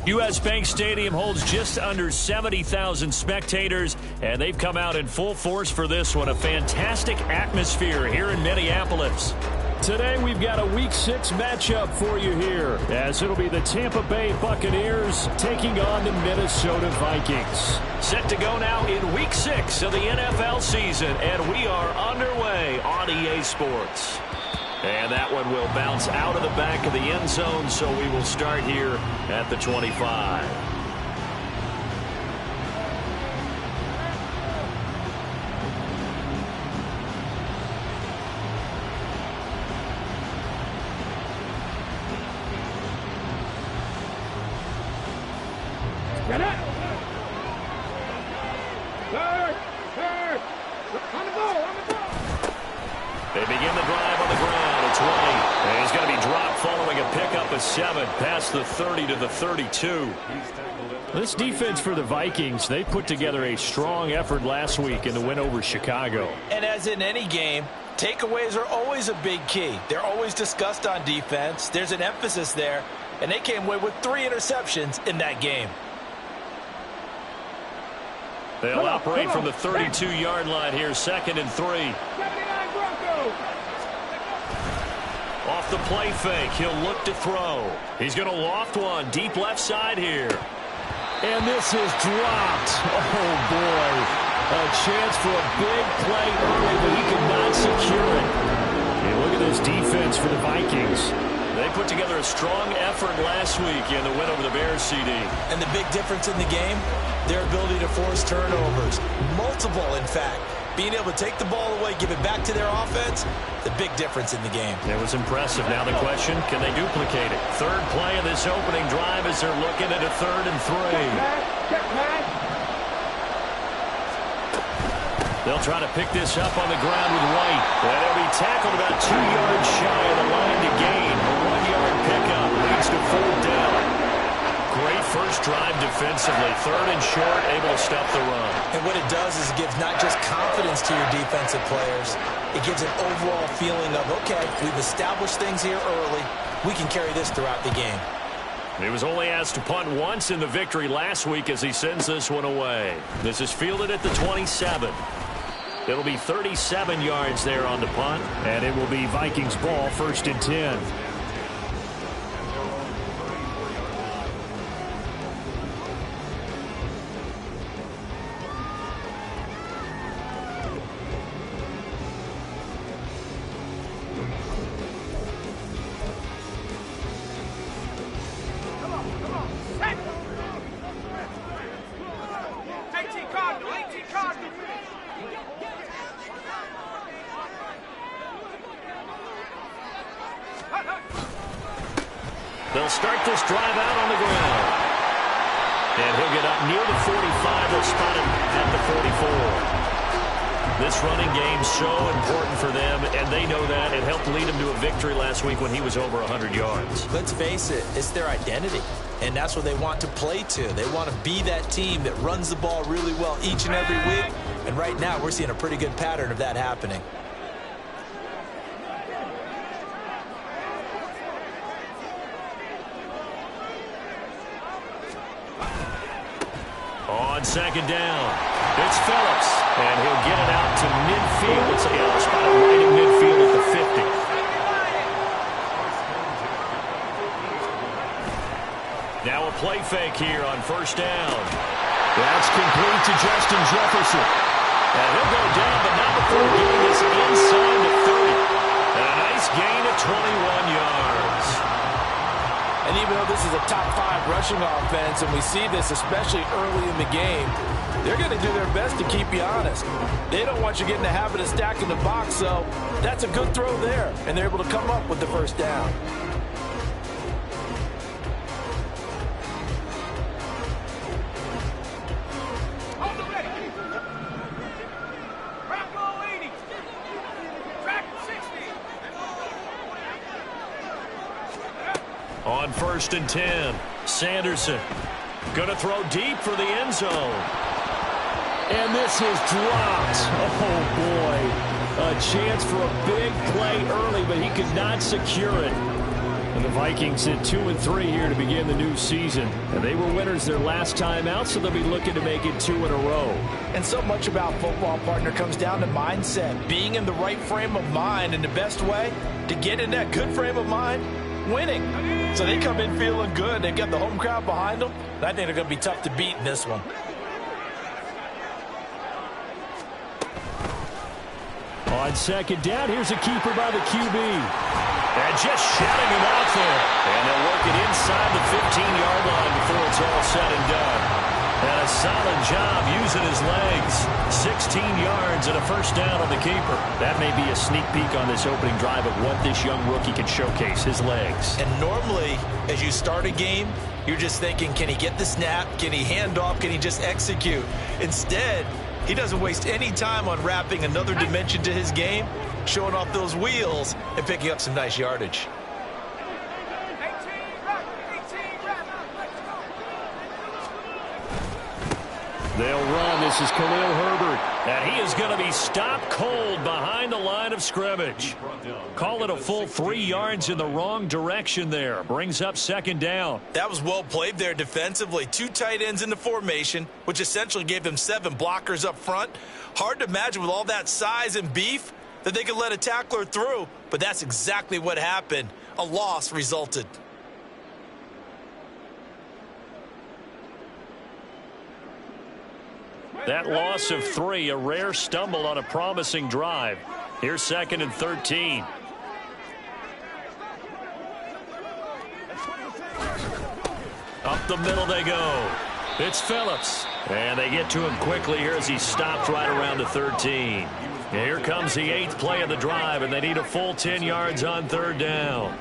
U.S. Bank Stadium holds just under 70,000 spectators, and they've come out in full force for this one. A fantastic atmosphere here in Minneapolis. Today we've got a Week 6 matchup for you here, as it'll be the Tampa Bay Buccaneers taking on the Minnesota Vikings. Set to go now in Week 6 of the NFL season, and we are underway on EA Sports. And that one will bounce out of the back of the end zone, so we will start here at the 25. Get it! Third! On the ball! They begin the drive on the ground. It's White. And he's going to be dropped following a pickup of 7 past the 30 to the 32. This defense for the Vikings, they put together a strong effort last week in the win over Chicago. And as in any game, takeaways are always a big key. They're always discussed on defense. There's an emphasis there, and they came away with 3 interceptions in that game. They'll operate from the 32-yard line here, 2nd and 3. Off the play fake, he'll look to throw. He's going to loft one deep left side here. And this is dropped. Oh, boy. A chance for a big play early, but he could not secure it. And look at this defense for the Vikings. They put together a strong effort last week in the win over the Bears, CD. And the big difference in the game, their ability to force turnovers. Multiple, in fact. Being able to take the ball away, give it back to their offense, the big difference in the game. It was impressive. Now the question, can they duplicate it? Third play of this opening drive as they're looking at a 3rd and 3. They'll try to pick this up on the ground with White. And he'll be tackled about 2 yards shy of the line to gain. A 1-yard pickup leads to 4th down. Great first drive defensively. 3rd and short, able to stop the run. And what it does is it gives not just confidence to your defensive players, it gives an overall feeling of, okay, we've established things here early. We can carry this throughout the game. He was only asked to punt once in the victory last week as he sends this one away. This is fielded at the 27. It'll be 37 yards there on the punt, and it will be Vikings ball, 1st and 10. They'll start this drive out on the ground. And he'll get up near the 45. They'll spot him at the 44. This running game so important for them, and they know that. It helped lead them to a victory last week when he was over 100 yards. Let's face it, it's their identity, and that's what they want to play to. They want to be that team that runs the ball really well each and every week, and right now we're seeing a pretty good pattern of that happening. On 2nd down, it's Phillips, and he'll get it out to midfield. It's a spot right in midfield at the 50. Now a play fake here on 1st down. That's complete to Justin Jefferson. And he'll go down, but now the third gain is inside the 30. And a nice gain of 21 yards. And even though this is a top 5 rushing offense, and we see this especially early in the game, they're going to do their best to keep you honest. They don't want you getting the habit of stacking the box, so that's a good throw there, and they're able to come up with the 1st down. On 1st and 10, Sanderson going to throw deep for the end zone. And this is dropped. Oh, boy. A chance for a big play early, but he could not secure it. The Vikings at 2-3 here to begin the new season. And they were winners their last time out, so they'll be looking to make it 2 in a row. And so much about football, partner, comes down to mindset. Being in the right frame of mind, and the best way to get in that good frame of mind, winning. So they come in feeling good. They've got the home crowd behind them. And I think they're going to be tough to beat in this one. On second down, here's a keeper by the QB. And just shutting him off there. And they'll work it inside the 15-yard line before it's all said and done. And a solid job using his legs. 16 yards and a first down on the keeper. That may be a sneak peek on this opening drive of what this young rookie can showcase, his legs. And normally, as you start a game, you're just thinking, can he get the snap? Can he hand off? Can he just execute? Instead, he doesn't waste any time on wrapping another dimension to his game, showing off those wheels, and picking up some nice yardage. They'll run. This is Khalil Herbert. And he is going to be stopped cold behind the line of scrimmage. Call it a full 3 yards in the wrong direction there. Brings up second down. That was well played there defensively. 2 tight ends in the formation, which essentially gave them 7 blockers up front. Hard to imagine with all that size and beef that they could let a tackler through, but that's exactly what happened. A loss resulted. That loss of 3, a rare stumble on a promising drive. Here's second and 13. Up the middle they go. It's Phillips. And they get to him quickly here as he stopped right around the 13. Here comes the 8th play of the drive, and they need a full 10 yards on third down.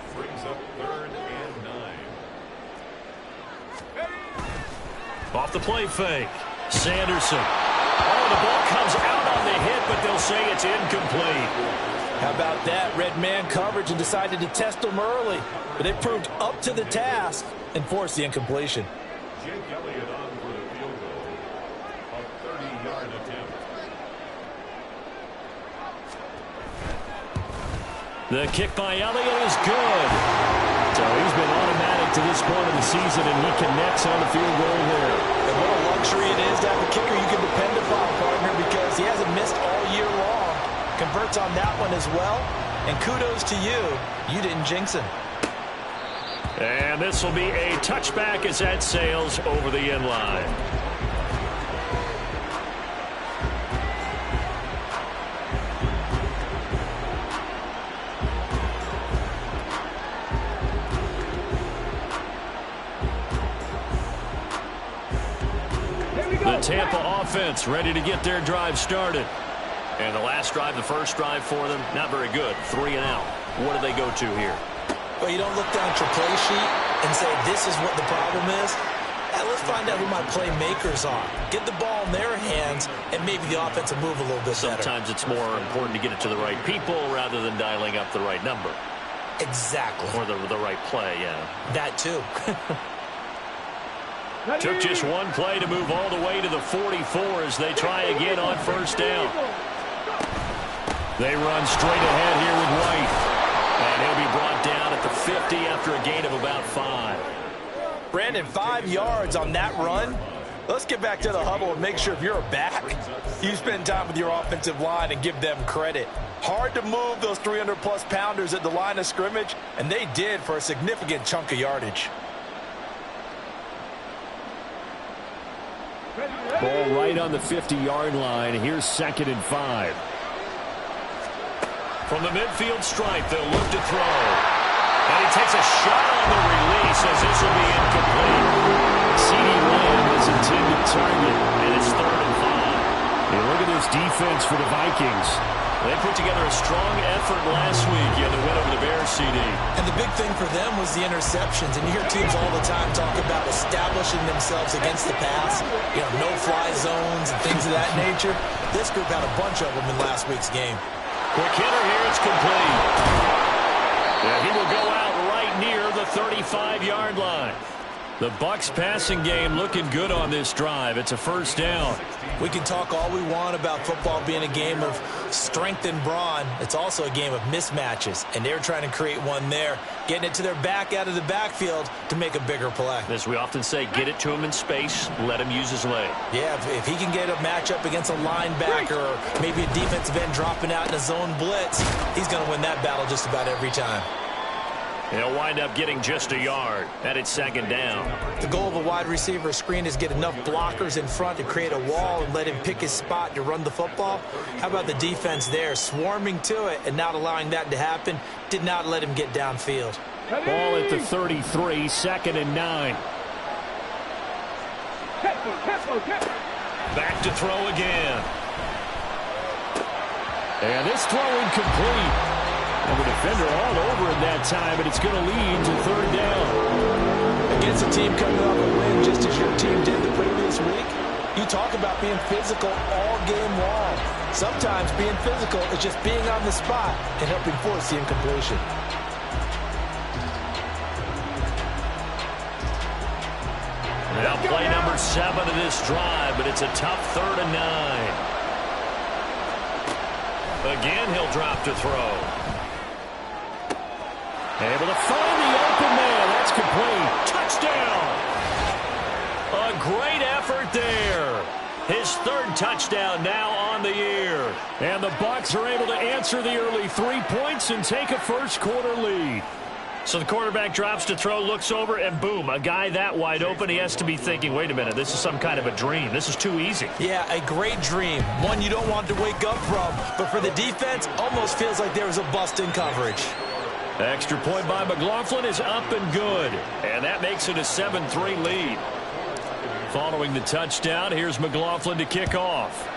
Off the play fake. Sanderson. Oh, the ball comes out on the hit, but they'll say it's incomplete. How about that? Red man coverage and decided to test them early. But they proved up to the task and forced the incompletion. Jake Elliott on for the field goal. A 30-yard attempt. The kick by Elliott is good. So he's been automatic to this point of the season, and he connects on the field goal there. And what a luxury it is to have a kicker you can depend upon, partner, because he hasn't missed all year long. Converts on that one as well. And kudos to you. You didn't jinx him. And this will be a touchback as that sails over the end line. The Tampa offense ready to get their drive started. And the last drive, the first drive for them, not very good. 3 and out. What do they go to here? Well, you don't look down at your play sheet and say, this is what the problem is. Let's find out who my playmakers are. Get the ball in their hands, and maybe the offense will move a little bit better. Sometimes it's more important to get it to the right people rather than dialing up the right number. Exactly. Or the right play, yeah. That too. Took just one play to move all the way to the 44 as they try again on first down. They run straight ahead here with White. And he'll be brought down at the 50 after a gain of about 5. Brandon, 5 yards on that run. Let's get back to the huddle and make sure if you're a back, you spend time with your offensive line and give them credit. Hard to move those 300-plus pounders at the line of scrimmage, and they did for a significant chunk of yardage. Ball right on the 50-yard line. Here's second and 5. From the midfield stripe, they'll look to throw. And he takes a shot on the release as this will be incomplete. CeeDee Lamb is intended target, and it's 3rd and 5. Hey, look at this defense for the Vikings. They put together a strong effort last week in the win over the Bears, CD. And the big thing for them was the interceptions. And you hear teams all the time talk about establishing themselves against the pass. You know, no-fly zones and things of that nature. This group had a bunch of them in last week's game. Quick hitter here, it's complete. And he will go out right near the 35-yard line. The Bucs passing game looking good on this drive. It's a first down. We can talk all we want about football being a game of strength and brawn. It's also a game of mismatches, and they're trying to create one there, getting it to their back out of the backfield to make a bigger play. As we often say, get it to him in space, let him use his leg. Yeah, if he can get a matchup against a linebacker or maybe a defensive end dropping out in a zone blitz, he's going to win that battle just about every time. He'll wind up getting just a yard, and it's second down. The goal of a wide receiver screen is get enough blockers in front to create a wall and let him pick his spot to run the football. How about the defense there, swarming to it and not allowing that to happen? Did not let him get downfield. Ball at the 33, 2nd and 9. Back to throw again. And this throw incomplete. And the defender all over him that time, but it's going to lead to 3rd down. Against a team coming off a win just as your team did the previous week, you talk about being physical all game long. Sometimes being physical is just being on the spot and helping force the incompletion. Now play number 7 of this drive, but it's a tough 3rd and 9. Again, he'll drop to throw. Able to find the open man. That's complete. Touchdown. A great effort there. His 3rd touchdown now on the year. And the Bucs are able to answer the early 3 points and take a first-quarter lead. So the quarterback drops to throw, looks over, and boom, a guy that wide open, he has to be thinking, wait a minute, this is some kind of a dream. This is too easy. Yeah, a great dream. One you don't want to wake up from. But for the defense, almost feels like there was a bust in coverage. Extra point by McLaughlin is up and good. And that makes it a 7-3 lead. Following the touchdown, here's McLaughlin to kick off.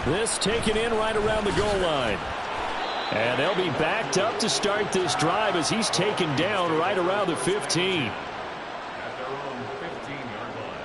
This taken in right around the goal line. And they'll be backed up to start this drive as he's taken down right around the 15. At their own 15-yard line.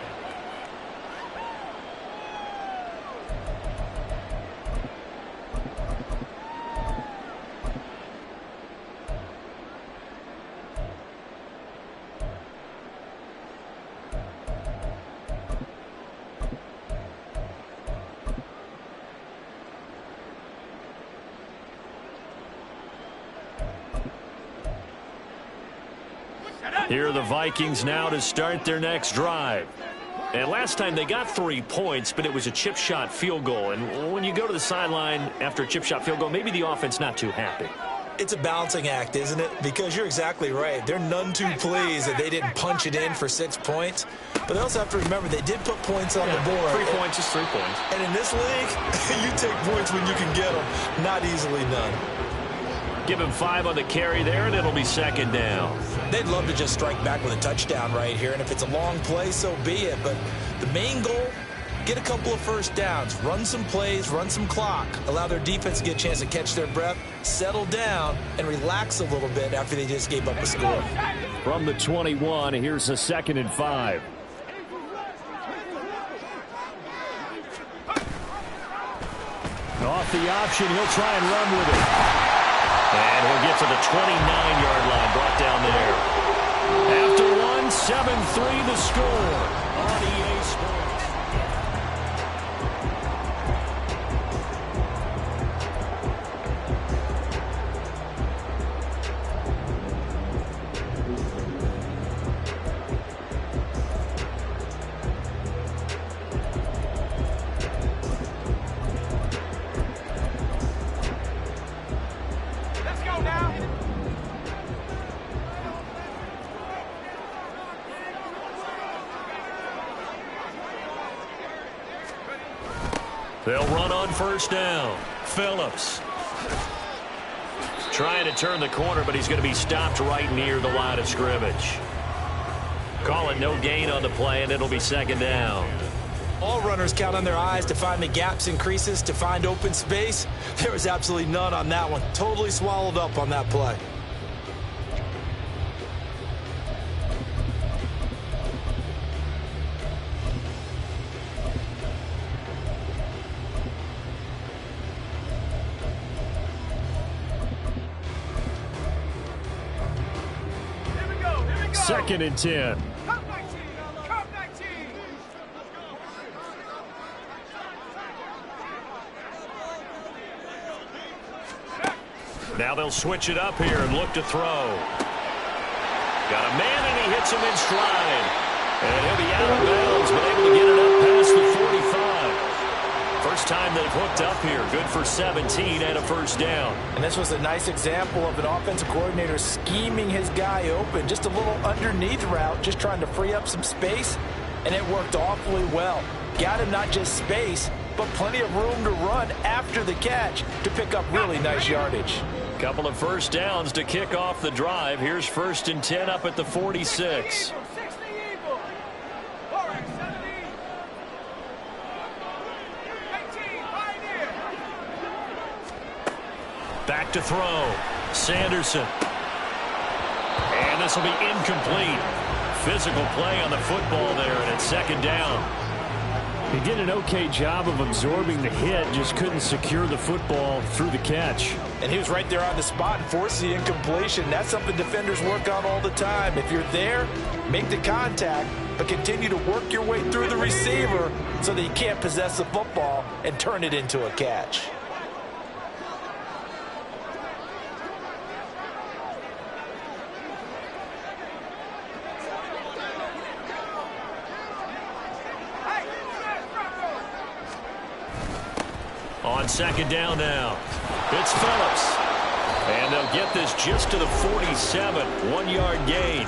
Here are the Vikings now to start their next drive. And last time they got 3 points, but it was a chip shot field goal. And when you go to the sideline after a chip shot field goal, maybe the offense not too happy. It's a balancing act, isn't it? Because you're exactly right. They're none too pleased that they didn't punch it in for 6 points. But they also have to remember they did put points on the board. 3 points is 3 points. And in this league, you take points when you can get them. Not easily done. Give him 5 on the carry there, and it'll be second down. They'd love to just strike back with a touchdown right here. And if it's a long play, so be it. But the main goal, get a couple of first downs, run some plays, run some clock, allow their defense to get a chance to catch their breath, settle down, and relax a little bit after they just gave up a score. From the 21, here's a 2nd and 5. Off the option, he'll try and run with it. And he'll get to the 29-yard line, brought down there. After 7-3 the score on EA Sports. They'll run on first down. Phillips trying to turn the corner, but he's going to be stopped right near the line of scrimmage. Call it no gain on the play, and it'll be second down. All runners count on their eyes to find the gaps and creases, to find open space. There was absolutely none on that one. Totally swallowed up on that play. Second and 10. Now they'll switch it up here and look to throw. Got a man, and he hits him in stride. And he'll be out of bounds, but able to get it up past the 45. First time they've hooked up here. Good for 17 and a first down. And this was a nice example of an offensive coordinator scheming his guy open. Just a little underneath route, just trying to free up some space, and it worked awfully well. Got him not just space, but plenty of room to run after the catch to pick up really nice yardage. Couple of first downs to kick off the drive. Here's 1st and 10 up at the 46. Back to throw. Sanderson. And this will be incomplete. Physical play on the football there, and it's 2nd down. He did an okay job of absorbing the hit, just couldn't secure the football through the catch. And he was right there on the spot and forced the incompletion. That's something defenders work on all the time. If you're there, make the contact, but continue to work your way through the receiver so that you can't possess the football and turn it into a catch. On 2nd down now, it's Phillips. And they'll get this just to the 47, 1-yard gain.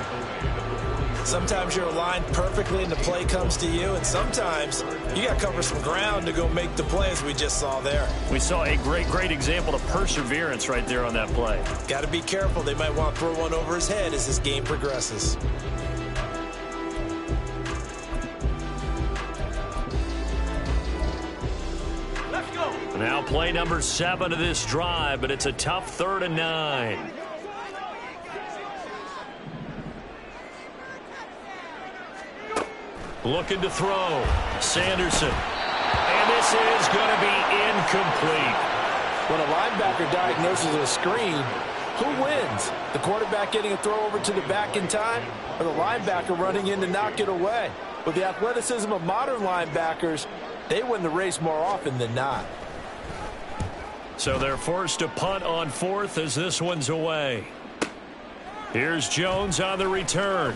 Sometimes you're aligned perfectly and the play comes to you, and sometimes you got to cover some ground to go make the play, as we just saw there. We saw a great example of perseverance right there on that play. Got to be careful. They might want to throw one over his head as this game progresses. Now play number 7 of this drive, but it's a tough 3rd and 9. Looking to throw. Sanderson. And this is going to be incomplete. When a linebacker diagnoses a screen, who wins? The quarterback getting a throw over to the back in time, or the linebacker running in to knock it away? With the athleticism of modern linebackers, they win the race more often than not. So they're forced to punt on 4th as this one's away. Here's Jones on the return.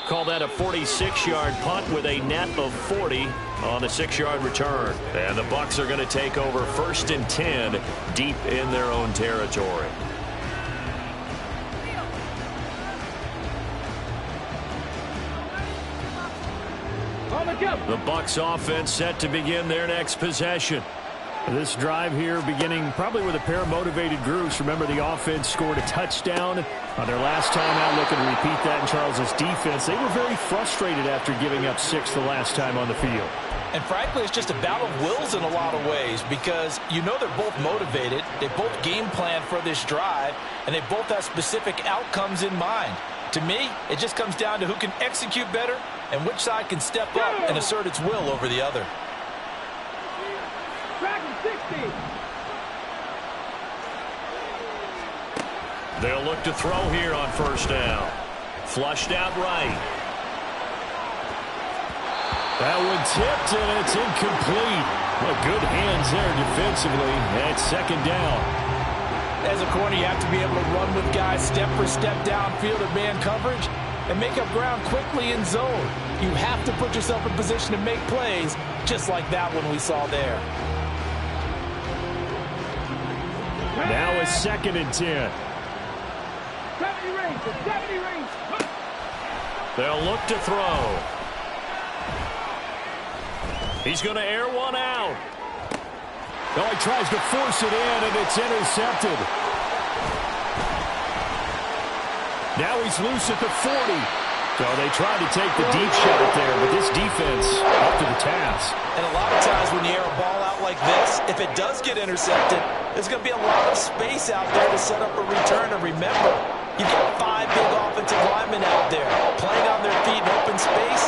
Call that a 46-yard punt with a net of 40 on the 6-yard return. And the Bucs are going to take over 1st and 10 deep in their own territory. The Bucs offense set to begin their next possession. This drive here beginning probably with a pair of motivated groups. Remember, the offense scored a touchdown on their last time out. Looking to repeat that in Charles's defense. They were very frustrated after giving up 6 the last time on the field. And frankly, it's just a battle of wills in a lot of ways, because you know they're both motivated. They both game plan for this drive, and they both have specific outcomes in mind. To me, it just comes down to who can execute better and which side can step up and assert its will over the other. They'll look to throw here on 1st down. Flushed out right. That one tipped, and it's incomplete. Well, good hands there defensively. And 2nd down. As a corner, you have to be able to run with guys step for step downfield of man coverage and make up ground quickly in zone. You have to put yourself in position to make plays, just like that one we saw there. Now it's 2nd and 10. 70 range, 70 range. They'll look to throw. He's going to air one out. Oh, he tries to force it in, and it's intercepted. Now he's loose at the 40. So they tried to take the deep shot there, but this defense up to the task. And a lot of times when you air a ball out like this, if it does get intercepted, there's going to be a lot of space out there to set up a return. And remember, you've got 5 big offensive linemen out there playing on their feet in open space.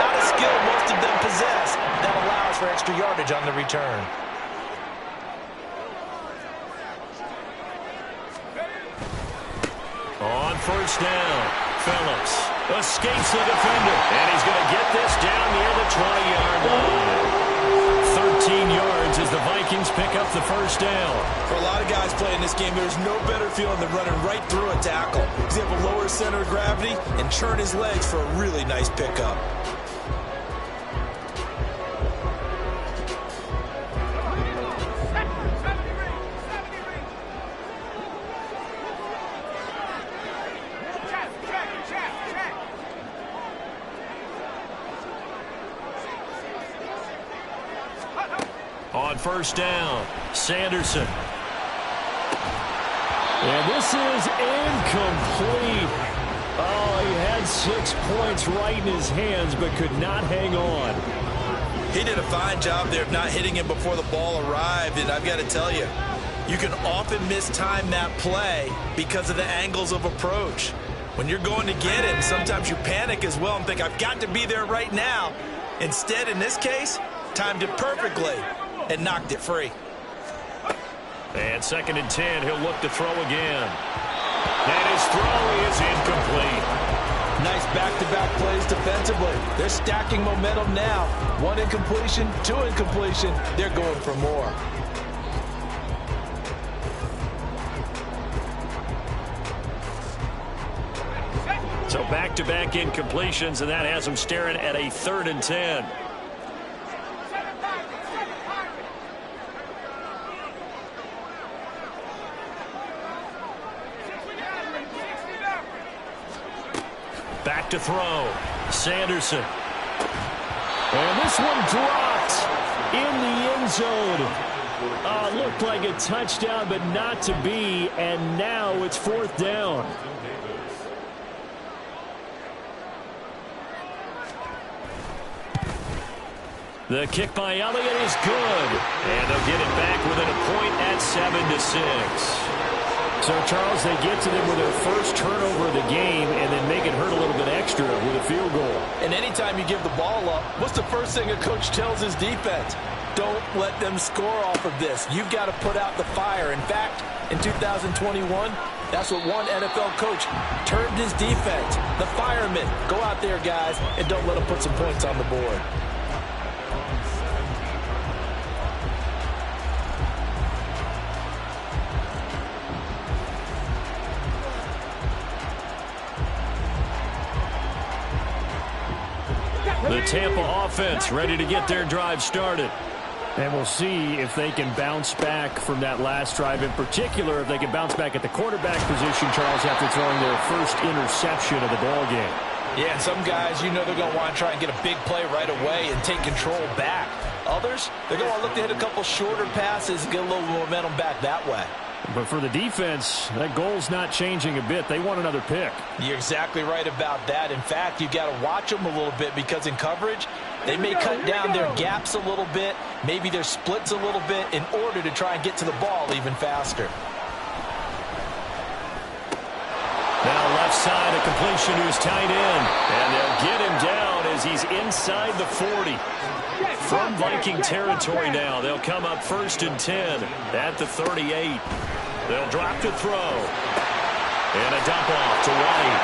Not a skill most of them possess that allows for extra yardage on the return. On 1st down, Phillips escapes the defender, and he's going to get this down near the 20-yard line. 13 yards as as the Vikings pick up the first down. For a lot of guys playing this game, there's no better feeling than running right through a tackle. He's able to lower his center of gravity and turn his legs for a really nice pickup. On first down, Sanderson. And this is incomplete. Oh, he had 6 points right in his hands, but could not hang on. He did a fine job there of not hitting him before the ball arrived, and I've got to tell you, you can often mistime that play because of the angles of approach. When you're going to get him, sometimes you panic as well and think, I've got to be there right now. Instead, in this case, timed it perfectly and knocked it free. And 2nd and 10, he'll look to throw again. And his throw is incomplete. Nice back-to-back plays defensively. They're stacking momentum now. 1 incompletion, 2 incompletion. They're going for more. So back-to-back incompletions, and that has them staring at a 3rd and 10. Back to throw. Sanderson. And this one dropped in the end zone. Looked like a touchdown, but not to be. And now it's 4th down. The kick by Elliott is good. And they'll get it back within a point at 7-6. So, Charles, they get to them with their first turnover of the game and then make it hurt a little bit extra with a field goal. And anytime you give the ball up, what's the first thing a coach tells his defense? Don't let them score off of this. You've got to put out the fire. In fact, in 2021, that's what one NFL coach termed his defense. The firemen. Go out there, guys, and don't let them put some points on the board. The Tampa offense ready to get their drive started. And we'll see if they can bounce back from that last drive. In particular, if they can bounce back at the quarterback position, Charles, after throwing their first interception of the ball game. Yeah, and some guys, you know they're going to want to try and get a big play right away and take control back. Others, they're going to look to hit a couple shorter passes and get a little momentum back that way. But for the defense, that goal's not changing a bit. They want another pick. You're exactly right about that. In fact, you've got to watch them a little bit because in coverage, they may cut down their gaps a little bit, maybe their splits a little bit in order to try and get to the ball even faster. Now left side, a completion to his tight end. And they'll get him down as he's inside the 40. From Viking territory now, they'll come up 1st and 10 at the 38. They'll drop to throw. And a dump off to White.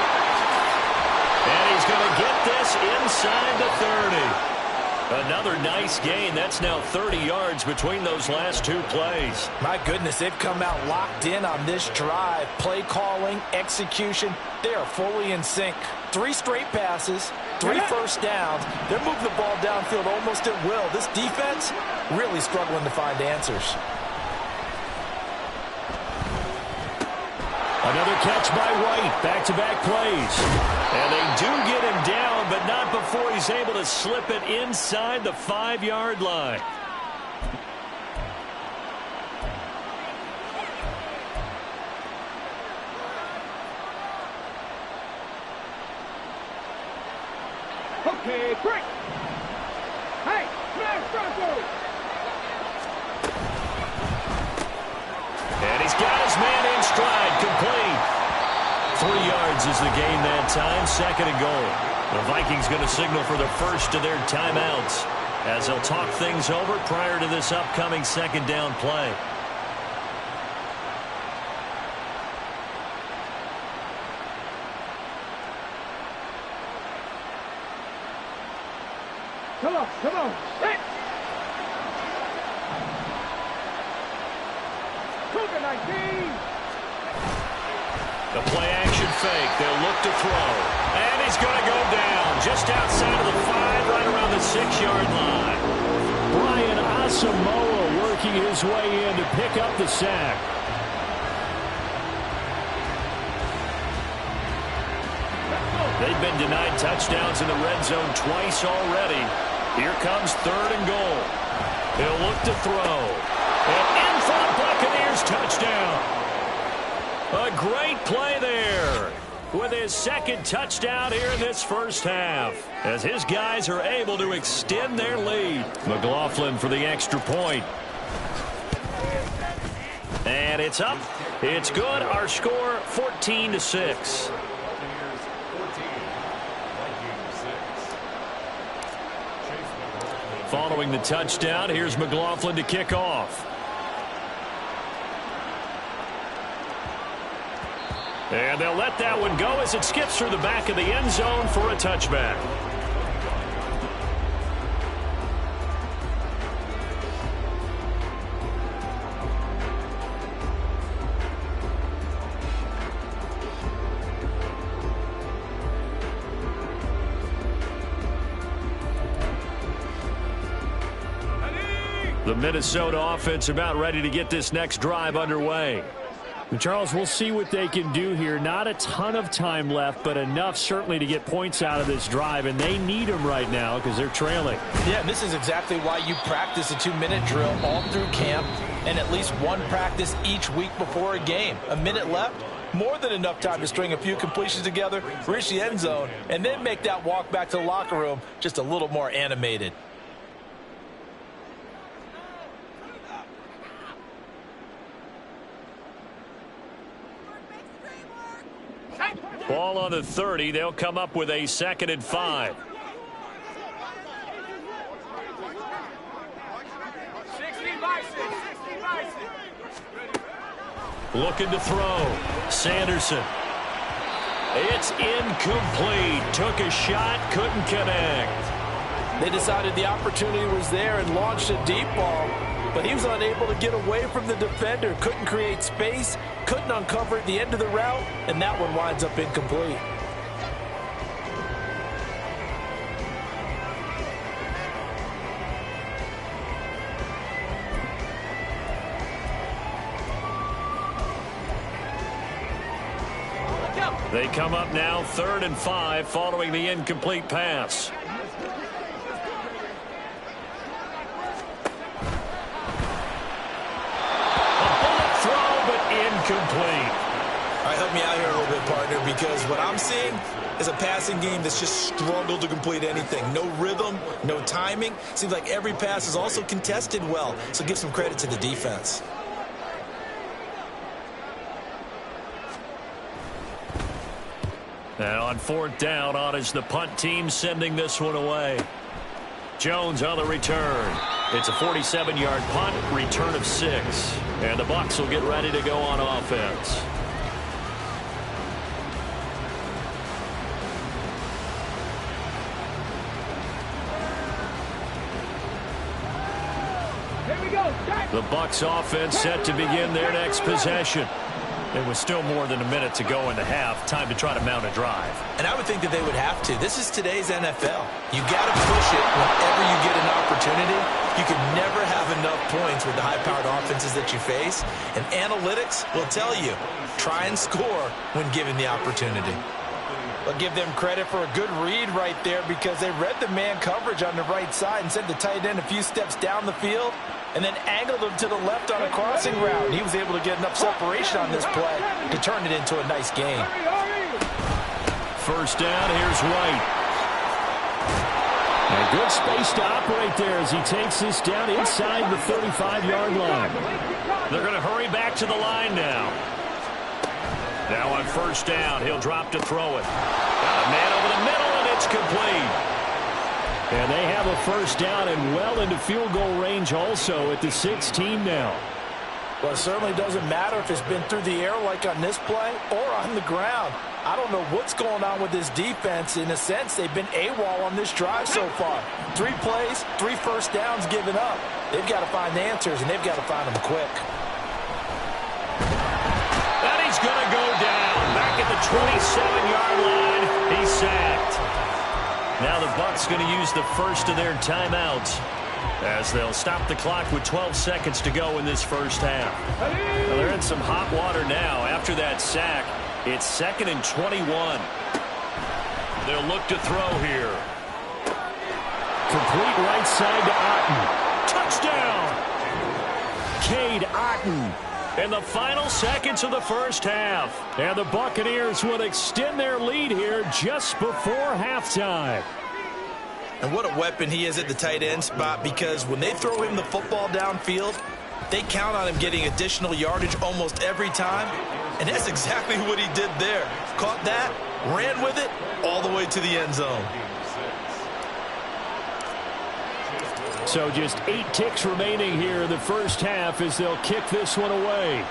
And he's going to get this inside the 30. Another nice gain. That's now 30 yards between those last 2 plays. My goodness, they've come out locked in on this drive. Play calling, execution, they are fully in sync. 3 straight passes, 3 first downs. They're moving the ball downfield almost at will. This defense really struggling to find answers. Another catch by White. Back-to-back plays. And they do get him down, but not before he's able to slip it inside the 5-yard line. Okay, break. Hey, smash Broncos. And he's got his man in stride, complete. 3 yards is the gain that time, 2nd and goal. The Vikings going to signal for the first of their timeouts as they'll talk things over prior to this upcoming 2nd down play. Come on, come on. Hey. Cougar 19. The play action fake. They'll look to throw. And he's going to go down just outside of the 5, right around the 6-yard line. Brian Asamoah working his way in to pick up the sack. They've been denied touchdowns in the red zone twice already. Here comes 3rd and goal. He'll look to throw. And in for the Buccaneers touchdown. A great play there with his 2nd touchdown here in this first half, as his guys are able to extend their lead. McLaughlin for the extra point. And it's up. It's good. Our score 14-6. Following the touchdown, here's McLaughlin to kick off. And they'll let that one go as it skips through the back of the end zone for a touchback. The Minnesota offense about ready to get this next drive underway. And Charles, we'll see what they can do here. Not a ton of time left, but enough certainly to get points out of this drive, and they need them right now because they're trailing. Yeah, and this is exactly why you practice a 2-minute drill all through camp and at least one practice each week before a game. A minute left, more than enough time to string a few completions together, reach the end zone, and then make that walk back to the locker room just a little more animated. Ball on the 30. They'll come up with a 2nd and 5. 60 Bison. Looking to throw. Sanderson. It's incomplete. Took a shot, couldn't connect. They decided the opportunity was there and launched a deep ball, but he was unable to get away from the defender. Couldn't create space, couldn't uncover at the end of the route, and that one winds up incomplete. They come up now 3rd and 5 following the incomplete pass. Incomplete. All right, help me out here a little bit, partner, because what I'm seeing is a passing game that's just struggled to complete anything. No rhythm, no timing. Seems like every pass is also contested well, so give some credit to the defense. And on 4th down, on is the punt team sending this one away. Jones on the return. It's a 47-yard punt, return of 6. And the Bucs will get ready to go on offense. Here we go. The Bucs offense set to begin their next possession. It was still more than a minute to go in the half. Time to try to mount a drive. And I would think that they would have to. This is today's NFL. You got to push it whenever you get an opportunity. You can never have enough points with the high-powered offenses that you face. And analytics will tell you, try and score when given the opportunity. I'll give them credit for a good read right there because they read the man coverage on the right side and sent the tight end a few steps down the field and then angled him to the left on a crossing route. And he was able to get enough separation on this play to turn it into a nice game. First down, here's White. A good space to operate there as he takes this down inside the 35-yard line. They're going to hurry back to the line now. Now on first down, he'll drop to throw it. Got a man over the middle, and it's complete. And they have a first down and well into field goal range also at the 16 now. Well, it certainly doesn't matter if it's been through the air like on this play or on the ground. I don't know what's going on with this defense. In a sense, they've been AWOL on this drive so far. 3 plays, 3 first downs given up. They've got to find answers, and they've got to find them quick. 27-yard line. He's sacked. Now the Bucs going to use the first of their timeouts as they'll stop the clock with 12 seconds to go in this first half. Well, they're in some hot water now. After that sack, it's 2nd and 21. They'll look to throw here. Complete right side to Otten. Touchdown! Cade Otton in the final seconds of the first half. And the Buccaneers will extend their lead here just before halftime. And what a weapon he is at the tight end spot, because when they throw him the football downfield, they count on him getting additional yardage almost every time. And that's exactly what he did there. Caught that, ran with it, all the way to the end zone. So just 8 ticks remaining here in the first half as they'll kick this one away.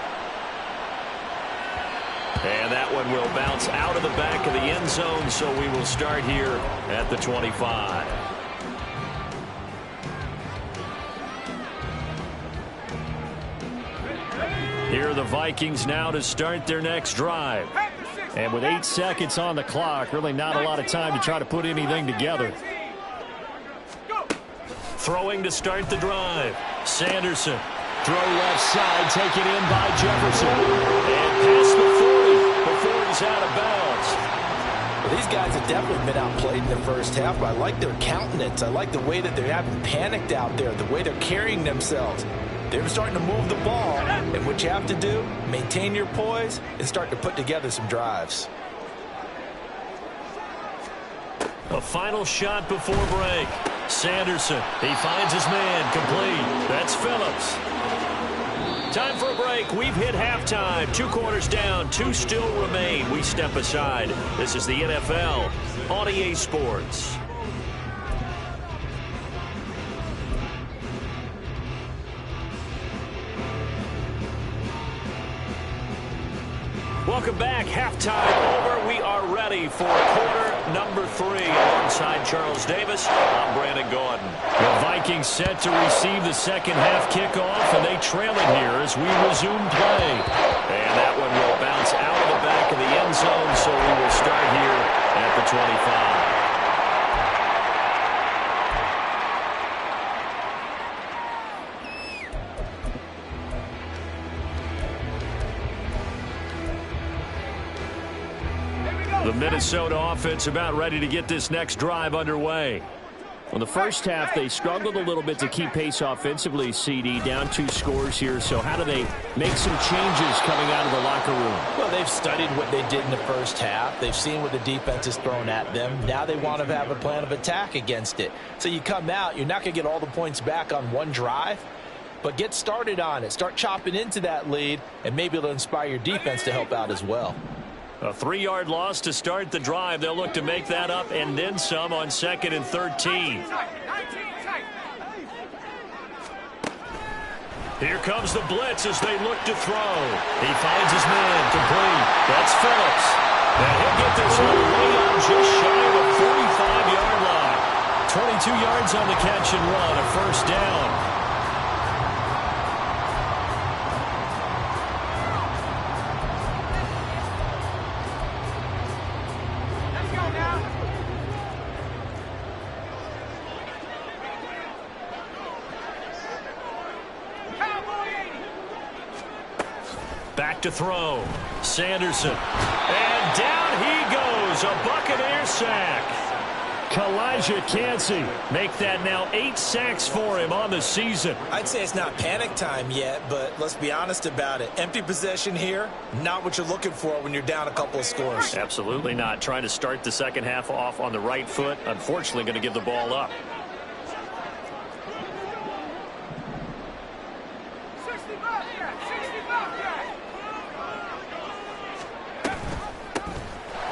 And that one will bounce out of the back of the end zone, so we will start here at the 25. Here are the Vikings now to start their next drive. And with 8 seconds on the clock, really not a lot of time to try to put anything together. Throwing to start the drive. Sanderson. Throw left side, taken in by Jefferson. And past the 40 before he's out of bounds. Well, these guys have definitely been outplayed in the first half, but I like their countenance. I like the way that they haven't panicked out there, the way they're carrying themselves. They're starting to move the ball, and what you have to do, maintain your poise and start to put together some drives. A final shot before break. Sanderson, he finds his man, complete. That's Phillips. Time for a break. We've hit halftime. 2 quarters down, 2 still remain. We step aside. This is the NFL on EA Sports. Welcome back. Halftime over. We are ready for quarter number 3. Alongside Charles Davis, I'm Brandon Gaudin. The Vikings set to receive the second half kickoff, and they trail it here as we resume play. And that one will bounce out of the back of the end zone, so we will start here at the 25. The Minnesota offense about ready to get this next drive underway. Well, the first half, they struggled a little bit to keep pace offensively, CD, down 2 scores here. So how do they make some changes coming out of the locker room? Well, they've studied what they did in the first half. They've seen what the defense is throwing at them. Now they want to have a plan of attack against it. So you come out, you're not going to get all the points back on one drive, but get started on it. Start chopping into that lead, and maybe it'll inspire your defense to help out as well. A 3-yard loss to start the drive. They'll look to make that up and then some on 2nd and 13. Here comes the blitz as they look to throw. He finds his man, complete. That's Phillips. And he'll get this one way up just shy of the 45-yard line. 22 yards on the catch and run, a first down. Back to throw. Sanderson. And down he goes. A Buccaneer sack. Kalijah Kancey make that now 8 sacks for him on the season. I'd say it's not panic time yet, but let's be honest about it. Empty possession here, not what you're looking for when you're down a couple of scores. Absolutely not. Trying to start the second half off on the right foot. Unfortunately, going to give the ball up.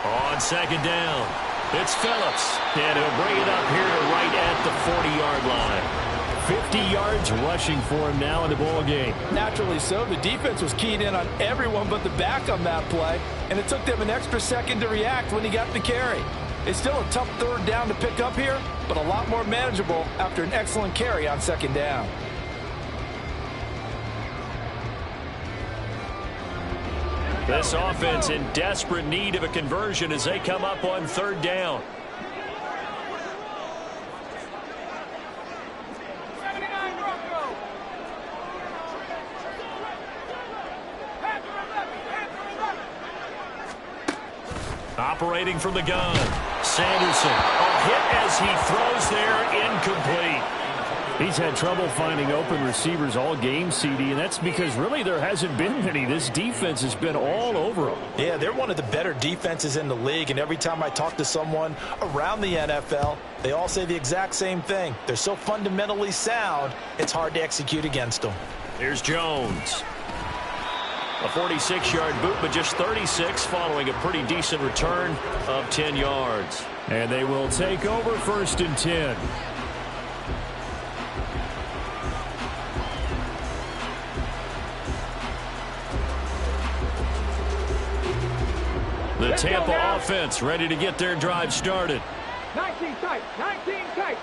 On second down, it's Phillips, and he'll bring it up here to right at the 40-yard line. 50 yards rushing for him now in the ball game. Naturally so. The defense was keyed in on everyone but the back on that play, and it took them an extra second to react when he got the carry. It's still a tough 3rd down to pick up here, but a lot more manageable after an excellent carry on 2nd down. This offense in desperate need of a conversion as they come up on third down. Operating from the gun, Sanderson. A hit as he throws there, incomplete. He's had trouble finding open receivers all game, CD, and that's because really there hasn't been many. This defense has been all over them. Yeah, they're one of the better defenses in the league, and every time I talk to someone around the NFL, they all say the exact same thing. They're so fundamentally sound, it's hard to execute against them. Here's Jones. A 46-yard boot, but just 36 following a pretty decent return of 10 yards. And they will take over 1st and 10. The Tampa offense ready to get their drive started. 19 tight, 19 tight.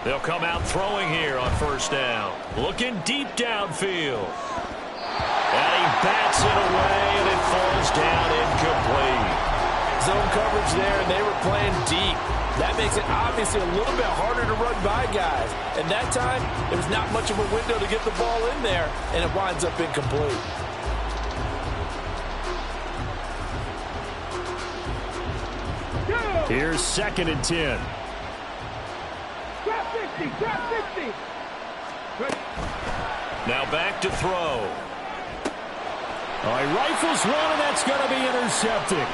They'll come out throwing here on 1st down. Looking deep downfield. And he bats it away, and it falls down incomplete. Zone coverage there, and they were playing deep. That makes it obviously a little bit harder to run by guys. And that time, there was not much of a window to get the ball in there, and it winds up incomplete. Here's 2nd and 10. Trap 60, trap 60. Now back to throw. All right, rifles one, and that's going to be intercepted.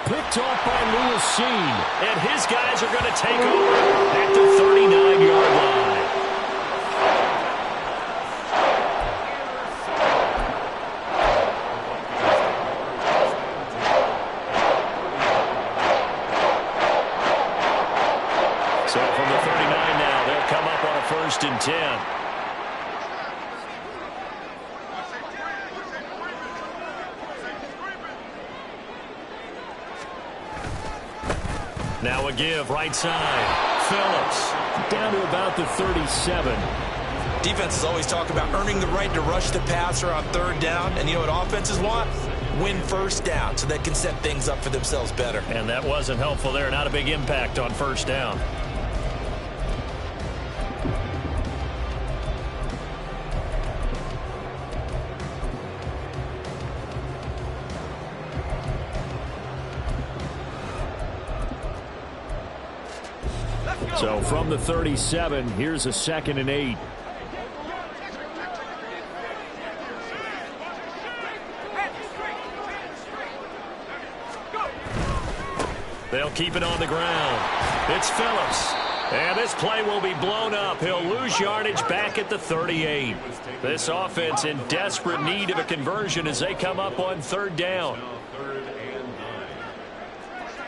Picked off by Lewis Cine. And his guys are going to take over at the 39-yard line. So from the 39 now, they'll come up on a 1st and 10. Now a give, right side. Phillips. Down to about the 37. Defenses always talk about earning the right to rush the passer on 3rd down. And you know what offenses want? Win 1st down so they can set things up for themselves better. And that wasn't helpful there. Not a big impact on 1st down. So from the 37, here's a 2nd and 8. They'll keep it on the ground. It's Phillips. And this play will be blown up. He'll lose yardage back at the 38. This offense in desperate need of a conversion as they come up on 3rd down.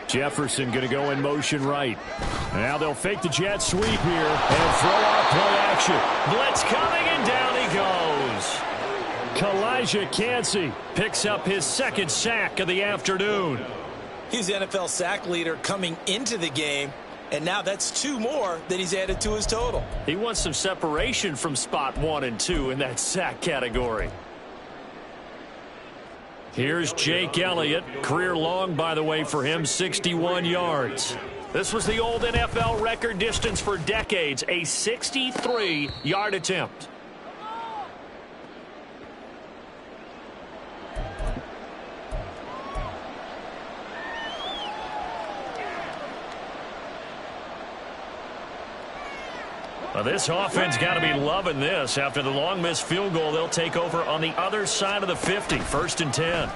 Jefferson going to go in motion right. Now they'll fake the jet sweep here and throw out play action. Blitz coming, and down he goes. Kalijah Kancey picks up his 2nd sack of the afternoon. He's the NFL sack leader coming into the game, and now that's 2 more that he's added to his total. He wants some separation from spot 1 and 2 in that sack category. Here's Jake Elliott. Career long, by the way, for him, 61 yards. This was the old NFL record distance for decades, a 63-yard attempt. Well, this offense got to be loving this. After the long missed field goal, they'll take over on the other side of the 50, 1st and 10.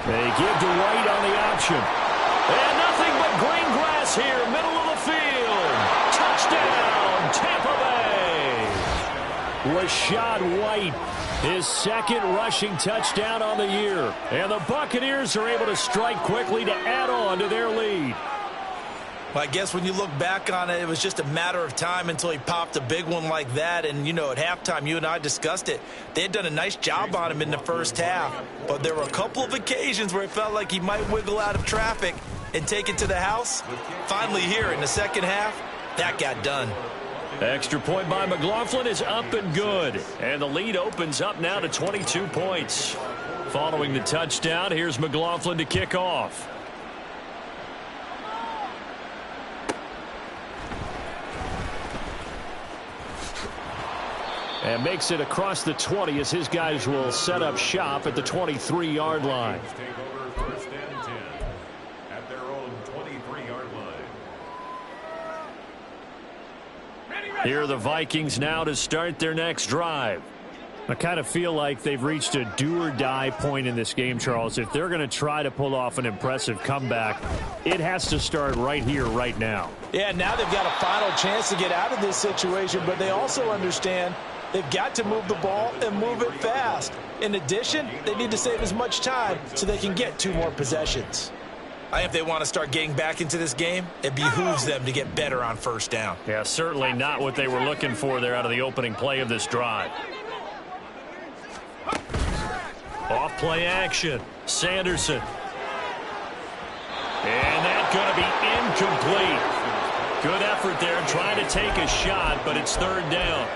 They give to White on the option. And nothing but green grass here, middle of the field. Touchdown, Tampa Bay. Rachaad White, his 2nd rushing touchdown on the year. And the Buccaneers are able to strike quickly to add on to their lead. Well, I guess when you look back on it, it was just a matter of time until he popped a big one like that. And, you know, at halftime, you and I discussed it. They had done a nice job on him in the 1st half. But there were a couple of occasions where it felt like he might wiggle out of traffic and take it to the house. Finally here in the 2nd half, that got done. Extra point by McLaughlin is up and good. And the lead opens up now to 22 points. Following the touchdown, here's McLaughlin to kick off. And makes it across the 20 as his guys will set up shop at the 23-yard line. Take over first and 10 at their own 23-yard line. Here are the Vikings now to start their next drive. I kind of feel like they've reached a do-or-die point in this game, Charles. If they're going to try to pull off an impressive comeback, it has to start right here, right now. Yeah, now they've got a final chance to get out of this situation, but they also understand they've got to move the ball and move it fast. In addition, they need to save as much time so they can get 2 more possessions. I think if they want to start getting back into this game, it behooves them to get better on first down. Yeah, certainly not what they were looking for there out of the opening play of this drive. Off play action. Sanderson. And that's going to be incomplete. Good effort there trying to take a shot, but it's third down.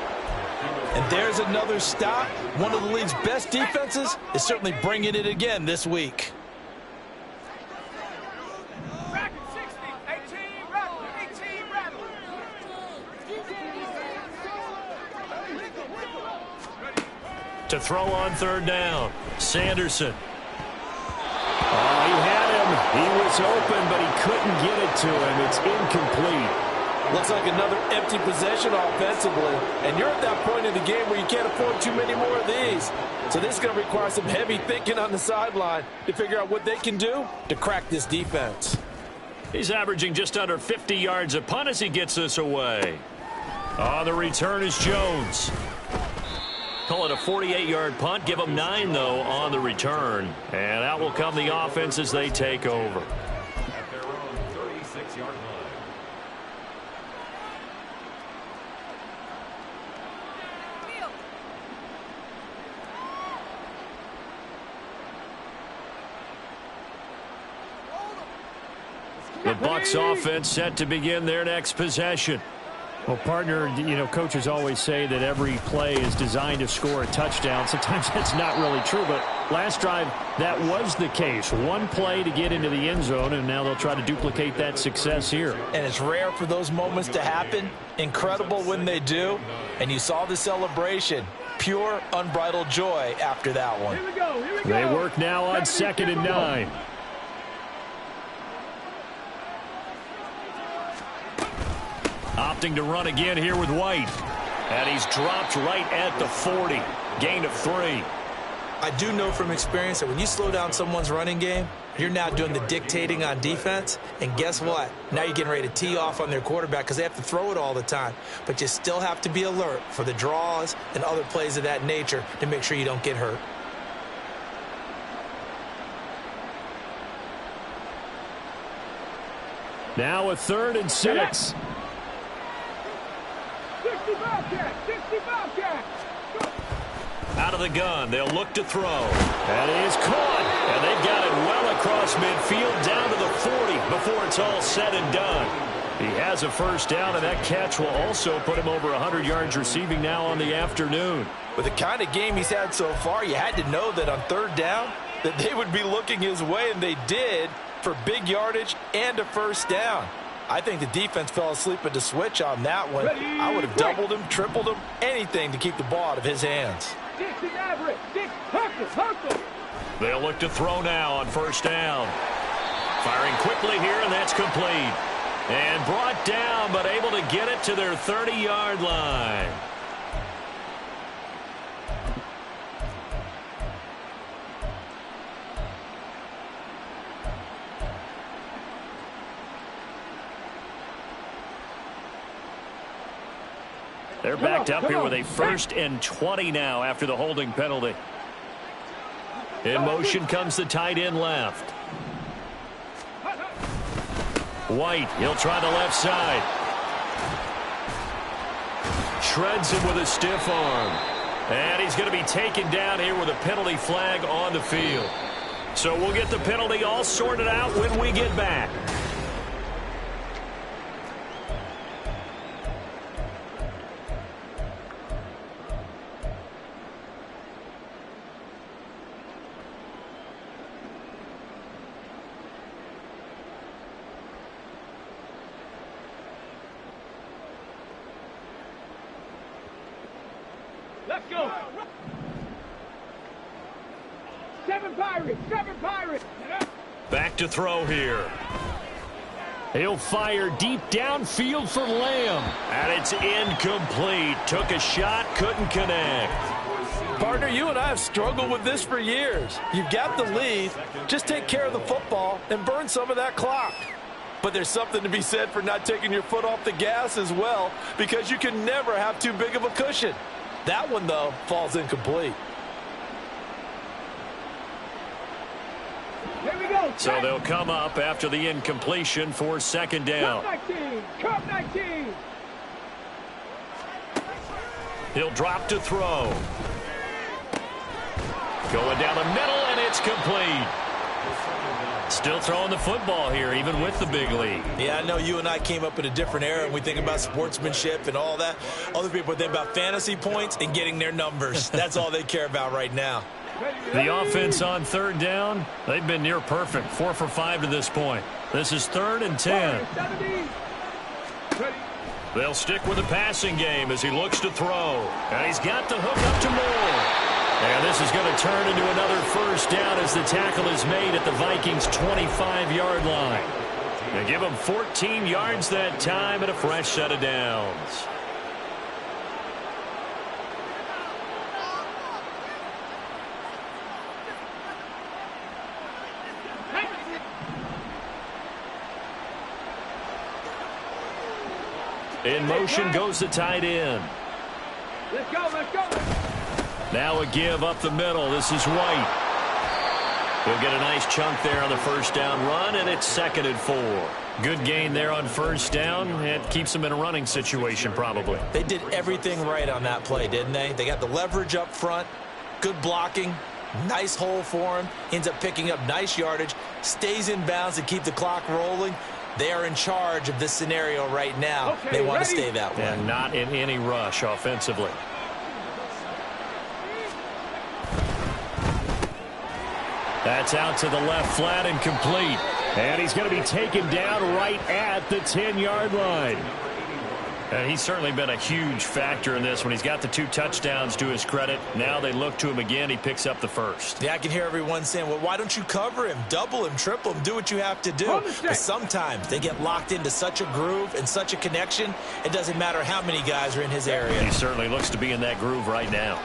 And there's another stop. One of the league's best defenses is certainly bringing it again this week. To throw on third down, Sanderson. Oh, he had him. He was open, but he couldn't get it to him. It's incomplete. Looks like another empty possession offensively. And you're at that point in the game where you can't afford too many more of these. So this is going to require some heavy thinking on the sideline to figure out what they can do to crack this defense. He's averaging just under 50 yards a punt as he gets this away. On the return is Jones. Call it a 48-yard punt. Give them 9, though, on the return. And out will come the offense as they take over. At their own 36-yard line. The Bucs offense set to begin their next possession. Well, partner, you know, coaches always say that every play is designed to score a touchdown. Sometimes that's not really true, but last drive, that was the case. One play to get into the end zone, and now they'll try to duplicate that success here. And it's rare for those moments to happen. Incredible when they do. And you saw the celebration. Pure, unbridled joy after that one. Here we go. They work now on 2nd and 9. Opting to run again here with White. And he's dropped right at the 40. Gain of 3. I do know from experience that when you slow down someone's running game, you're now doing the dictating on defense. And guess what? Now you're getting ready to tee off on their quarterback because they have to throw it all the time. But you still have to be alert for the draws and other plays of that nature to make sure you don't get hurt. Now a 3rd and 6. 65 cat, 65 cat. Out of the gun, they'll look to throw. That is caught, and they've got it well across midfield down to the 40 before it's all said and done. He has a first down, and that catch will also put him over 100 yards receiving now on the afternoon. With the kind of game he's had so far, you had to know that on third down that they would be looking his way, and they did for big yardage and a first down. I think the defense fell asleep at the switch on that one. I would have doubled him, tripled him, anything to keep the ball out of his hands. They'll look to throw now on first down. Firing quickly here, and that's complete. And brought down, but able to get it to their 30-yard line. They're backed up here with a 1st and 20 now after the holding penalty. In motion comes the tight end left. White, he'll try the left side. Shreds him with a stiff arm. And he's going to be taken down here with a penalty flag on the field. So we'll get the penalty all sorted out when we get back. go. 7 Pirates, 7 Pirates. Back to throw here. He'll fire deep downfield for Lamb. And it's incomplete. Took a shot, couldn't connect. Partner, you and I have struggled with this for years. You've got the lead. Just take care of the football and burn some of that clock. But there's something to be said for not taking your foot off the gas as well, because you can never have too big of a cushion. That one, though, falls incomplete. Here we go. So they'll come up after the incompletion for second down. Cup 19, Cup 19. He'll drop to throw. Going down the middle, and it's complete. Still throwing the football here, even with the big lead. Yeah, I know you and I came up in a different era, and we think about sportsmanship and all that. Other people think about fantasy points and getting their numbers. That's all they care about right now. The offense on third down, they've been near perfect. 4 for 5 to this point. This is 3rd and 10. They'll stick with the passing game as he looks to throw. And he's got the hook up to Moore. And this is going to turn into another first down as the tackle is made at the Vikings' 25-yard line. They give them 14 yards that time and a fresh set of downs. In motion goes the tight end. Let's go, let's go. Now a give up the middle. This is White. He'll get a nice chunk there on the first down run, and it's 2nd and 4. Good gain there on first down. It keeps them in a running situation probably. They did everything right on that play, didn't they? They got the leverage up front, good blocking, nice hole for him, ends up picking up nice yardage, stays in bounds to keep the clock rolling. They are in charge of this scenario right now. Okay, they want to ready? stay that way. And not in any rush offensively. That's out to the left flat and complete. And he's going to be taken down right at the 10-yard line. And he's certainly been a huge factor in this when he's got the 2 touchdowns to his credit. Now they look to him again. He picks up the first. Yeah, I can hear everyone saying, well, why don't you cover him, double him, triple him, do what you have to do. But sometimes they get locked into such a groove and such a connection, it doesn't matter how many guys are in his area. He certainly looks to be in that groove right now.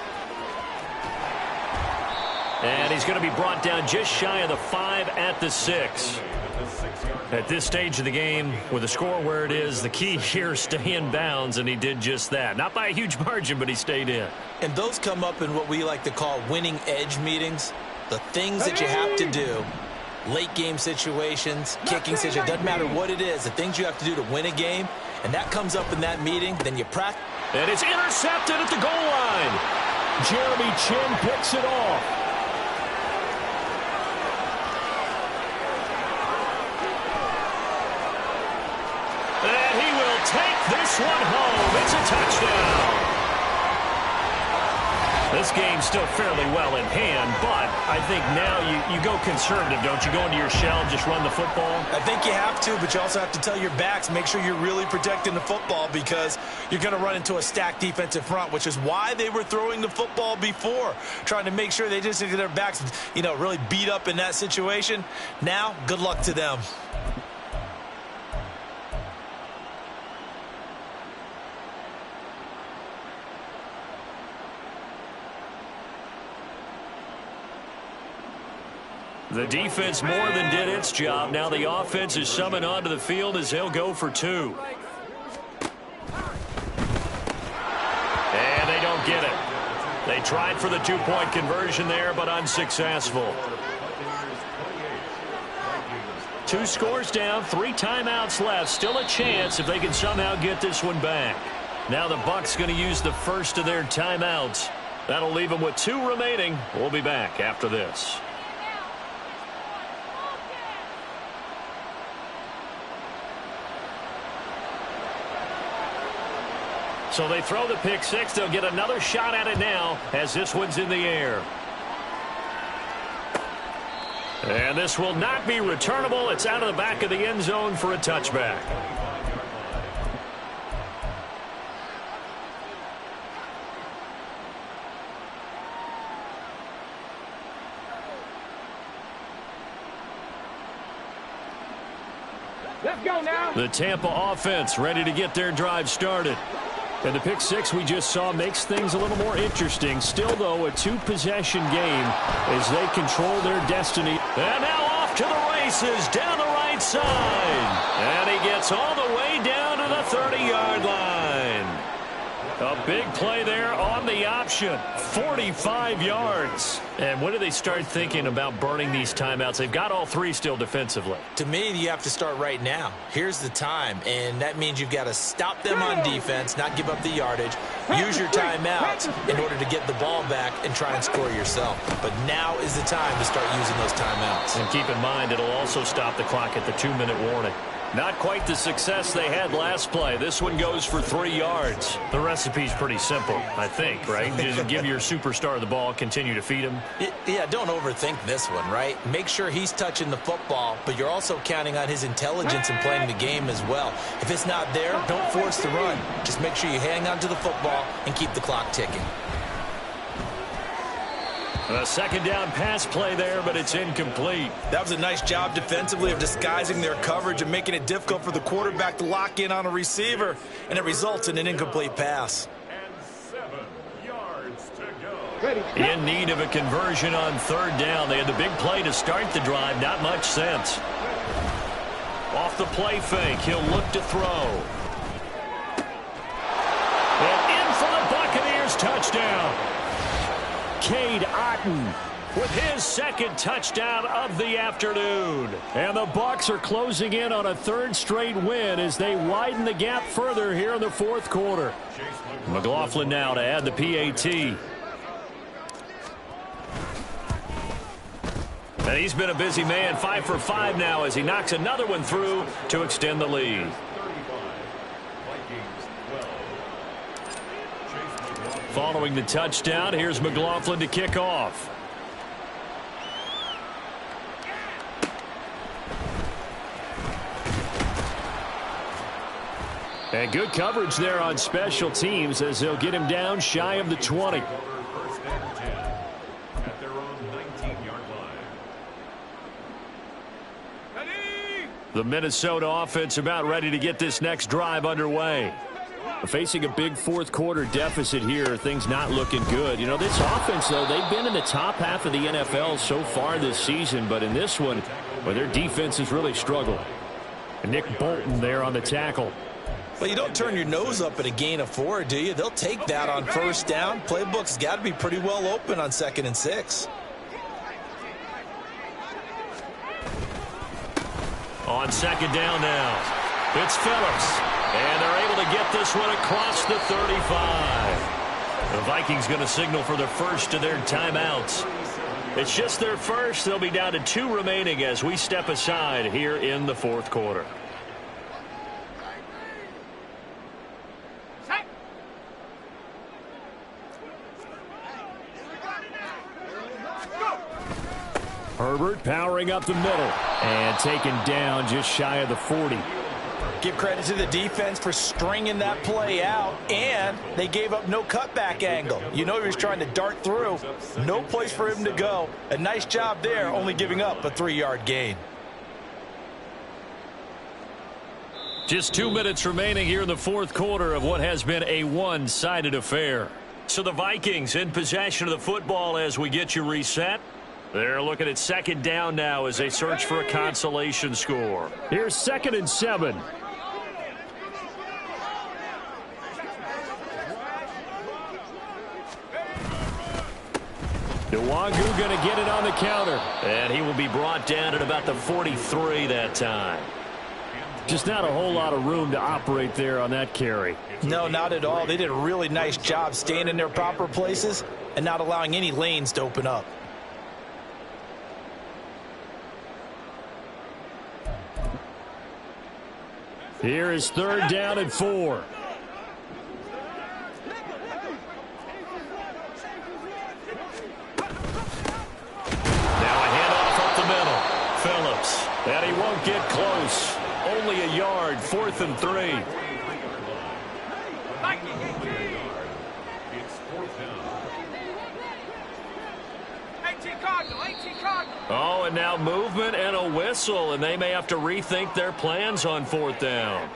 And he's going to be brought down just shy of the 5 at the 6. At this stage of the game, with the score where it is, the key here is stay in bounds, and he did just that. Not by a huge margin, but he stayed in. And those come up in what we like to call winning edge meetings. The things that you have to do, late game situations, kicking situations, doesn't matter what it is, the things you have to do to win a game, and that comes up in that meeting, then you practice. And it's intercepted at the goal line. Jeremy Chinn picks it off. And he will take this one home. It's a touchdown. This game's still fairly well in hand, but I think now you go conservative, don't you? Go into your shell and just run the football? I think you have to, but you also have to tell your backs, make sure you're really protecting the football because you're going to run into a stacked defensive front, which is why they were throwing the football before, trying to make sure they just get their backs, really beat up in that situation. Now, good luck to them. The defense more than did its job. Now the offense is summoned onto the field as they'll go for 2. And they don't get it. They tried for the 2-point conversion there, but unsuccessful. 2 scores down, 3 timeouts left. Still a chance if they can somehow get this one back. Now the Bucs going to use the first of their timeouts. That'll leave them with 2 remaining. We'll be back after this. So they throw the pick 6. They'll get another shot at it now as this one's in the air. And this will not be returnable. It's out of the back of the end zone for a touchback. now. The Tampa offense ready to get their drive started. And the pick six we just saw makes things a little more interesting. Still, though, a two-possession game as they control their destiny. And now off to the races down the right side. And he gets all the way down to the 30-yard line. A big play there on the option. 45 yards. And when do they start thinking about burning these timeouts? They've got all three still defensively. To me, you have to start right now. Here's the time, and that means you've got to stop them on defense, not give up the yardage, use your timeouts in order to get the ball back and try and score yourself. But now is the time to start using those timeouts. And keep in mind, it'll also stop the clock at the 2-minute warning. Not quite the success they had last play. This one goes for 3 yards. The recipe's pretty simple, I think, right? Just give your superstar the ball, continue to feed him. Yeah, don't overthink this one, right? Make sure he's touching the football, but you're also counting on his intelligence in playing the game as well. If it's not there, don't force the run. Just make sure you hang on to the football and keep the clock ticking. A second down pass play there, but it's incomplete. That was a nice job defensively of disguising their coverage and making it difficult for the quarterback to lock in on a receiver, and it results in an incomplete pass. And 7 yards to go. In need of a conversion on third down. They had the big play to start the drive. Not much sense. Off the play fake, he'll look to throw. And in for the Buccaneers touchdown. Cade Otton with his second touchdown of the afternoon. And the Bucs are closing in on a third straight win as they widen the gap further here in the fourth quarter. McLaughlin now to add the PAT. And he's been a busy man, 5 for 5 now as he knocks another one through to extend the lead. Following the touchdown, here's McLaughlin to kick off. And good coverage there on special teams as they'll get him down shy of the 20. First and 10 at their own 19-yard line. The Minnesota offense about ready to get this next drive underway. Facing a big fourth quarter deficit here, things not looking good. You know, this offense, though, they've been in the top half of the NFL so far this season, but in this one, well, their defense has really struggled. And Nick Bolton there on the tackle. Well, you don't turn your nose up at a gain of 4, do you? They'll take that on first down. Playbook's got to be pretty well open on 2nd and 6. On second down now, it's Phillips. And they're able to get this one across the 35. The Vikings going to signal for the first of their timeouts. It's just their first. They'll be down to 2 remaining as we step aside here in the fourth quarter. Herbert powering up the middle and taken down just shy of the 40. Give credit to the defense for stringing that play out, and they gave up no cutback angle. You know he was trying to dart through. No place for him to go. A nice job there, only giving up a 3-yard gain. Just 2 minutes remaining here in the fourth quarter of what has been a one-sided affair. So the Vikings in possession of the football as we get you reset. They're looking at second down now as they search for a consolation score. Here's 2nd and 7. Nwangu going to get it on the counter. And he will be brought down at about the 43 that time. Just not a whole lot of room to operate there on that carry. No, not at all. They did a really nice job staying in their proper places and not allowing any lanes to open up. Here is 3rd down and 4. Now a handoff up the middle. Phillips. And he won't get close. Only a yard. 4th and 3. It's 4th down. Oh, and now movement and a whistle, and they may have to rethink their plans on 4th down.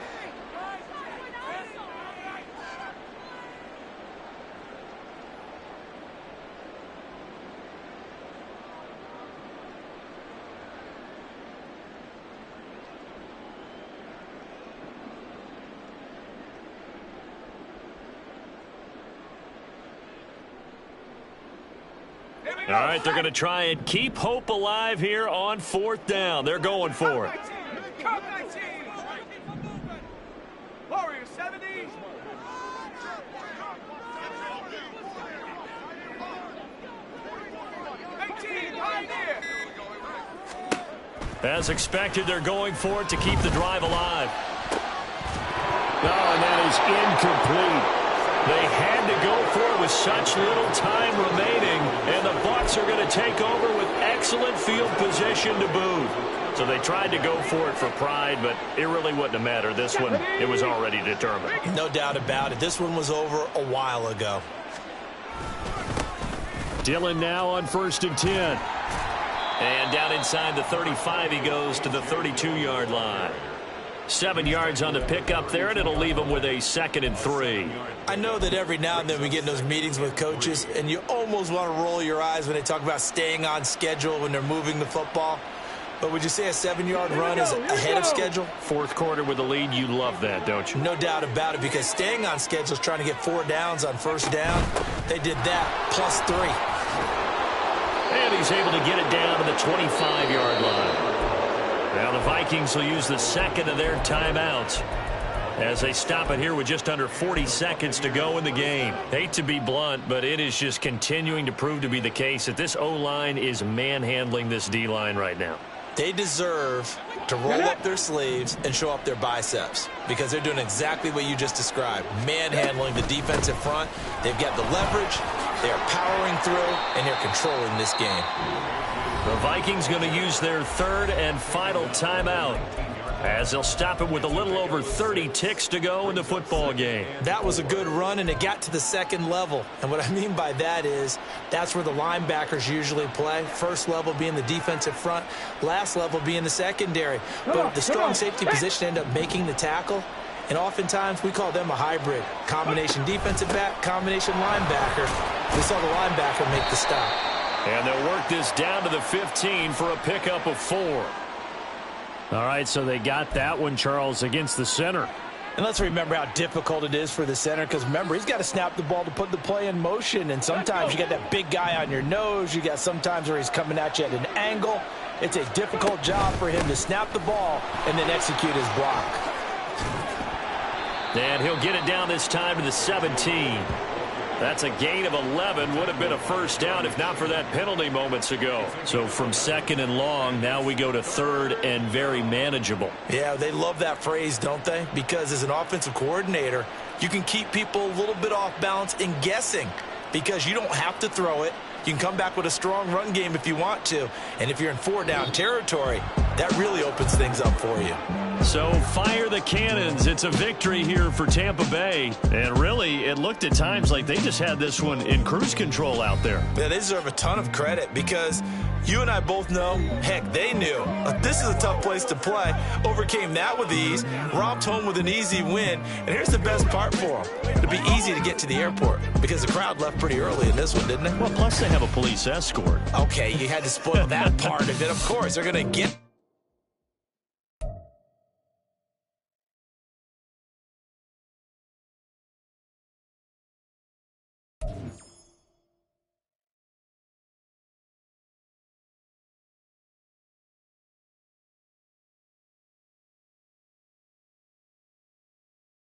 All right, they're going to try and keep hope alive here on 4th down. They're going for it. Warriors 70. As expected, they're going for it to keep the drive alive. Oh, and that is incomplete. They had to go for it with such little time remaining, and the Bucs are going to take over with excellent field position to boot. So they tried to go for it for pride, but it really wouldn't have mattered. This one, it was already determined. No doubt about it. This one was over a while ago. Dillon now on 1st and 10. And down inside the 35, he goes to the 32-yard line. 7 yards on the pickup there, and it'll leave him with a 2nd and 3. I know that every now and then we get in those meetings with coaches, and you almost want to roll your eyes when they talk about staying on schedule when they're moving the football. But would you say a 7-yard run is ahead of schedule? 4th quarter with the lead, you love that, don't you? No doubt about it, because staying on schedule is trying to get 4 downs on 1st down. They did that, plus 3. And he's able to get it down to the 25-yard line. Now the Vikings will use the 2nd of their timeouts as they stop it here with just under 40 seconds to go in the game. Hate to be blunt, but it is just continuing to prove to be the case that this O-line is manhandling this D-line right now. They deserve to roll up their sleeves and show up their biceps because they're doing exactly what you just described, manhandling the defensive front. They've got the leverage, they're powering through, and they're controlling this game. The Vikings going to use their 3rd and final timeout as they'll stop it with a little over 30 ticks to go in the football game. That was a good run, and it got to the 2nd level. And what I mean by that is that's where the linebackers usually play. 1st level being the defensive front, last level being the secondary. But the strong safety position ended up making the tackle. And oftentimes we call them a hybrid. Combination defensive back, combination linebacker. We saw the linebacker make the stop. And they'll work this down to the 15 for a pickup of 4. All right, so they got that one, Charles, against the center. And let's remember how difficult it is for the center, because remember, he's got to snap the ball to put the play in motion, and sometimes you got that big guy on your nose. You got sometimes where he's coming at you at an angle. It's a difficult job for him to snap the ball and then execute his block. And he'll get it down this time to the 17. That's a gain of 11. Would have been a 1st down if not for that penalty moments ago. So from 2nd and long, now we go to 3rd and very manageable. Yeah, they love that phrase, don't they? Because as an offensive coordinator, you can keep people a little bit off balance in guessing because you don't have to throw it. You can come back with a strong run game if you want to. And if you're in 4-down territory, that really opens things up for you. So fire the cannons. It's a victory here for Tampa Bay. And really, it looked at times like they just had this one in cruise control out there. Yeah, they deserve a ton of credit because you and I both know, heck, they knew. This is a tough place to play. Overcame that with ease, romped home with an easy win. And here's the best part for them. It'd be easy to get to the airport because the crowd left pretty early in this one, didn't it? Well, plus they have a police escort. Okay, you had to spoil that part of it. Of course, they're going to get